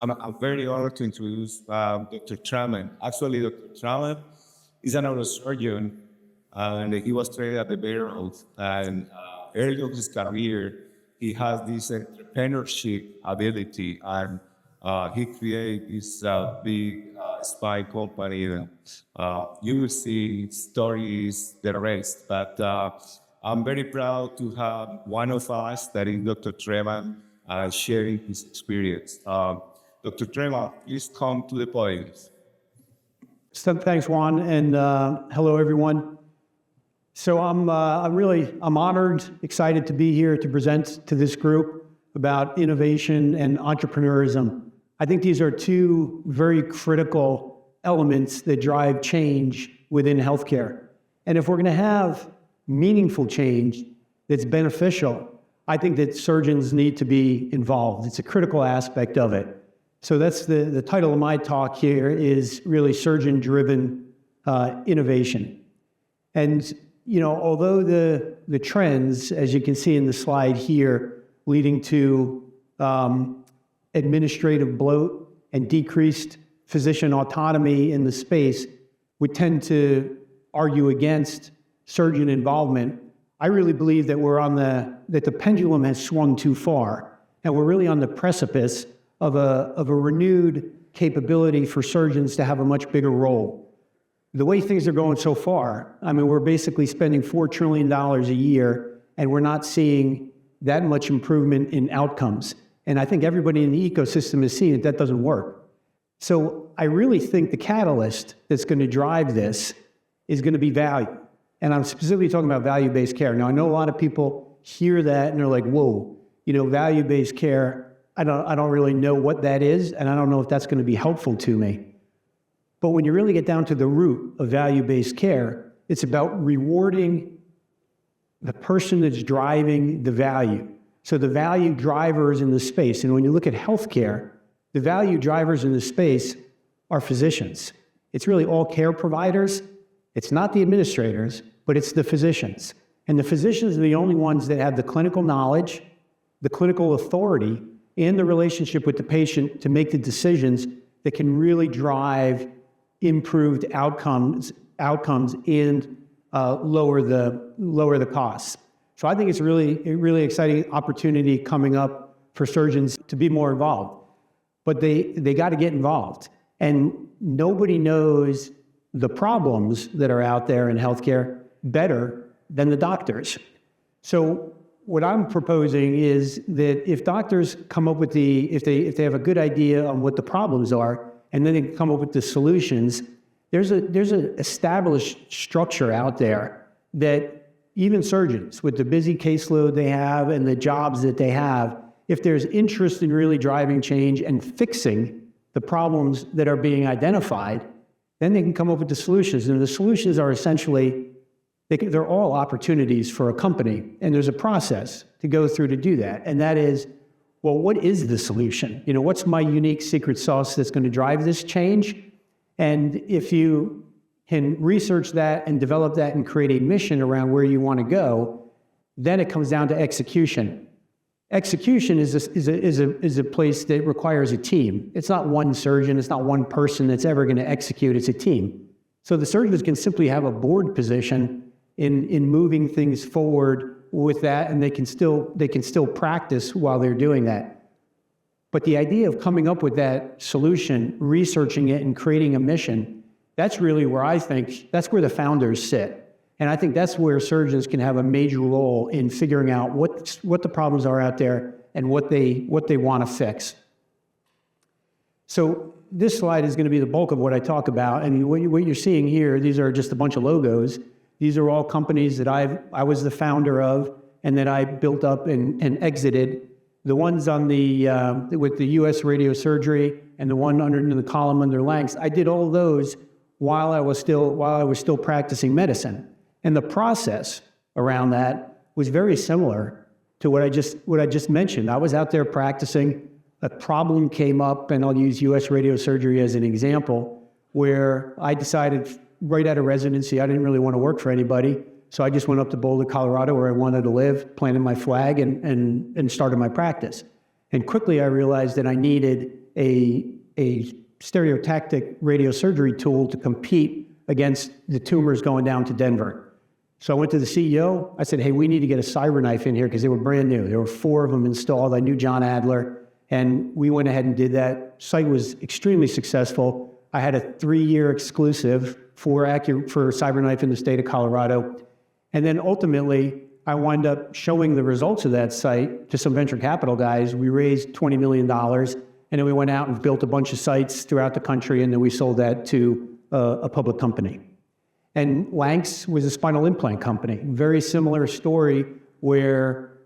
I'm very honored to introduce Dr. Thramann. Actually, Dr. Thramann is an neurosurgeon, and he was trained at the Baylor. And early in his career, he has this entrepreneurship ability, and he created this big spy company. And you will see stories, the rest. But I'm very proud to have one of us, that is Dr. Thramann, sharing his experience. Dr. Thramann, please come to the point. So thanks, Juan, and hello, everyone. So I'm honored, excited to be here to present to this group about innovation and entrepreneurism. I think these are two very critical elements that drive change within healthcare. And if we're going to have meaningful change that's beneficial, I think that surgeons need to be involved. It's a critical aspect of it. So that's the title of my talk here is really surgeon-driven innovation. And, although the trends, as you can see in the slide here, leading to administrative bloat and decreased physician autonomy in the space would tend to argue against surgeon involvement, I really believe that that the pendulum has swung too far, and we're really on the precipice of a renewed capability for surgeons to have a much bigger role. The way things are going so far, we're basically spending $4 trillion a year, and we're not seeing that much improvement in outcomes. And I think everybody in the ecosystem is seeing that doesn't work. So I really think the catalyst that's going to drive this is going to be value. And I'm specifically talking about value-based care. Now, I know a lot of people hear that and they're like, whoa, value-based care, I don't really know what that is, and I don't know if that's going to be helpful to me. But when you really get down to the root of value-based care, it's about rewarding the person that's driving the value. So the value drivers in the space, and when you look at healthcare, the value drivers in the space are physicians. It's really all care providers. It's not the administrators, but it's the physicians. And the physicians are the only ones that have the clinical knowledge, the clinical authority, and the relationship with the patient to make the decisions that can really drive improved outcomes and lower the costs. So I think it's a really exciting opportunity coming up for surgeons to be more involved. But they got to get involved. And nobody knows the problems that are out there in healthcare better than the doctors. So what I'm proposing is that if doctors come up with if they have a good idea on what the problems are, and then they come up with the solutions, there's an established structure out there that even surgeons, with the busy caseload they have and the jobs that they have, if there's interest in really driving change and fixing the problems that are being identified, then they can come up with the solutions. And the solutions are essentially, they're all opportunities for a company, and there's a process to go through to do that. And that is, well, what is the solution? What's my unique secret sauce that's going to drive this change? And if you can research that and develop that and create a mission around where you want to go, then it comes down to execution. Execution is a place that requires a team. It's not one surgeon, it's not one person that's ever going to execute, it's a team. So the surgeons can simply have a board position in moving things forward with that, and they can still practice while they're doing that. But the idea of coming up with that solution, researching it, and creating a mission, that's really where I think, that's where the founders sit. And I think that's where surgeons can have a major role in figuring out what the problems are out there and what they want to fix. So this slide is going to be the bulk of what I talk about. And what you're seeing here, these are just a bunch of logos. These are all companies that I was the founder of and that I built up and exited. The ones on with the U.S. radiosurgery and the one in the column under Lanks, I did all those while I was still practicing medicine. And the process around that was very similar to what I just mentioned. I was out there practicing, a problem came up, and I'll use U.S. radiosurgery as an example, where I decided right out of residency I didn't really want to work for anybody. So I just went up to Boulder, Colorado, where I wanted to live, planted my flag, and started my practice. And quickly I realized that I needed a stereotactic radiosurgery tool to compete against the tumors going down to Denver. So I went to the CEO. I said, hey, we need to get a CyberKnife in here because they were brand new. There were 4 of them installed. I knew John Adler, and we went ahead and did that. Site was extremely successful. I had a 3-year exclusive for CyberKnife in the state of Colorado. And then ultimately, I wound up showing the results of that site to some venture capital guys. We raised $20 million, and then we went out and built a bunch of sites throughout the country, and then we sold that to a public company. And Lanx was a spinal implant company. Very similar story, where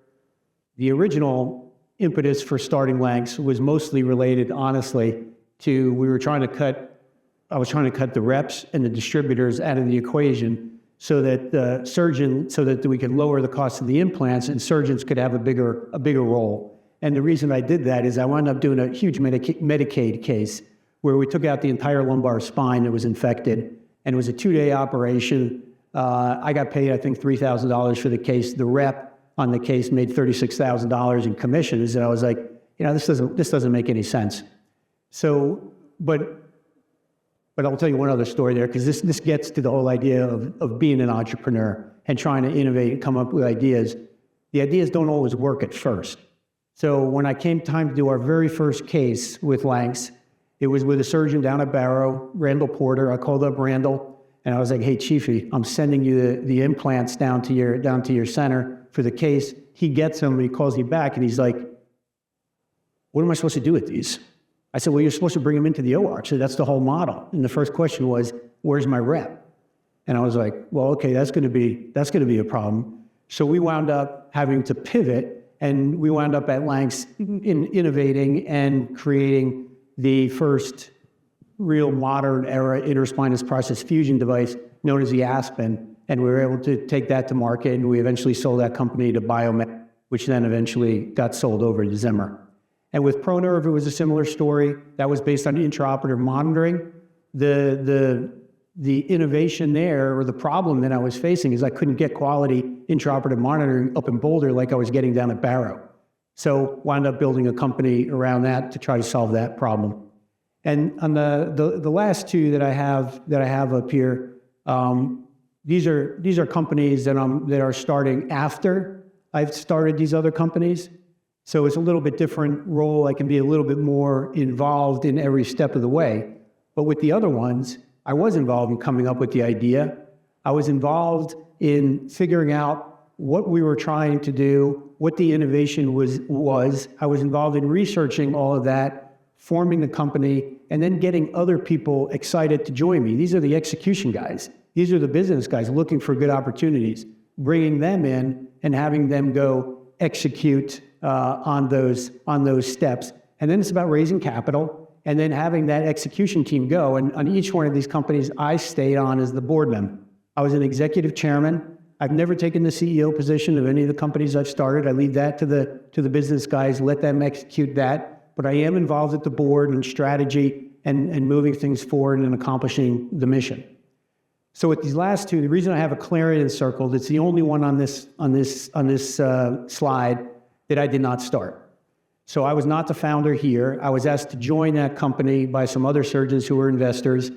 the original impetus for starting Lanx was mostly related, honestly, to I was trying to cut the reps and the distributors out of the equation so that we could lower the cost of the implants and surgeons could have a bigger role. And the reason I did that is I wound up doing a huge Medicaid case where we took out the entire lumbar spine that was infected, and it was a 2-day operation. I got paid, I think, $3,000 for the case. The rep on the case made $36,000 in commissions, and I was like, this doesn't make any sense. So, but I'll tell you one other story there, because this gets to the whole idea of being an entrepreneur and trying to innovate and come up with ideas. The ideas don't always work at first. So when I came time to do our very first case with Lanx, it was with a surgeon down at Barrow, Randall Porter. I called up Randall, and I was like, hey, Chiefy, I'm sending you the implants down to your center for the case. He gets them, and he calls me back, and he's like, what am I supposed to do with these? I said, well, you're supposed to bring them into the OR. So that's the whole model. And the first question was, where's my rep? And I was like, well, okay, that's going to be a problem. So we wound up having to pivot, and we wound up at Lanx innovating and creating the first real modern era interspinous process fusion device known as the Aspen. And we were able to take that to market, and we eventually sold that company to Biomed, which then eventually got sold over to Zimmer. And with ProNerve, it was a similar story. That was based on intraoperative monitoring. The innovation there, or the problem that I was facing, is I couldn't get quality intraoperative monitoring up in Boulder like I was getting down at Barrow. So wound up building a company around that to try to solve that problem. And on the last 2 that I have up here, these are companies that are starting after I've started these other companies. So it's a little bit different role. I can be a little bit more involved in every step of the way. But with the other ones, I was involved in coming up with the idea. I was involved in figuring out what we were trying to do, what the innovation was. I was involved in researching all of that, forming the company, and then getting other people excited to join me. These are the execution guys. These are the business guys looking for good opportunities, bringing them in and having them go execute on those steps. And then it's about raising capital and then having that execution team go. And on each one of these companies, I stayed on as the board member. I was an executive chairman. I've never taken the CEO position of any of the companies I've started. I leave that to the business guys, let them execute that. But I am involved at the board and strategy and moving things forward and accomplishing the mission. So with these last 2, the reason I have a Clarion circled, it's the only one on this slide that I did not start. So I was not the founder here. I was asked to join that company by some other surgeons who were investors.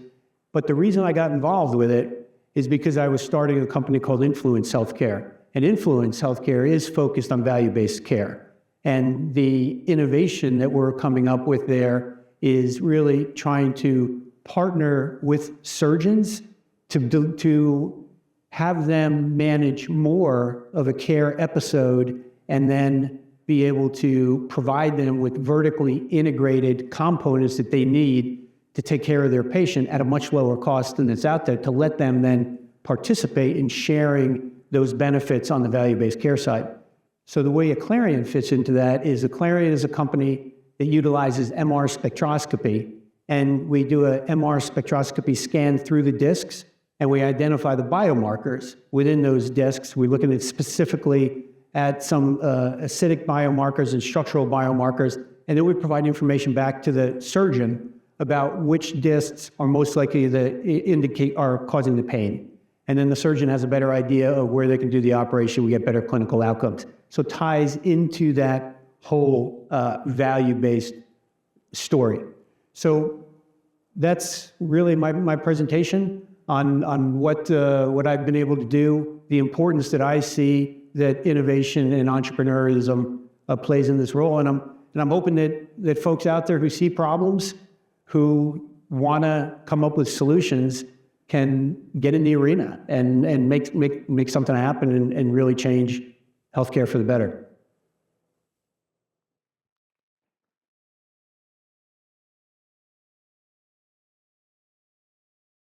But the reason I got involved with it is because I was starting a company called Influence Healthcare. And Influence Healthcare is focused on value-based care. And the innovation that we're coming up with there is really trying to partner with surgeons to have them manage more of a care episode and then be able to provide them with vertically integrated components that they need to take care of their patient at a much lower cost than it's out there, to let them then participate in sharing those benefits on the value-based care side. So the way Aclarion fits into that is Aclarion is a company that utilizes MR spectroscopy, and we do a MR spectroscopy scan through the discs, and we identify the biomarkers within those discs. We're looking at specifically at some acidic biomarkers and structural biomarkers, and then we provide information back to the surgeon about which discs are most likely to are causing the pain. And then the surgeon has a better idea of where they can do the operation. We get better clinical outcomes. So it ties into that whole value-based story. So that's really my presentation on what I've been able to do, the importance that I see that innovation and entrepreneurism plays in this role. And I'm hoping that folks out there who see problems, who want to come up with solutions, can get in the arena and make something happen and really change healthcare for the better.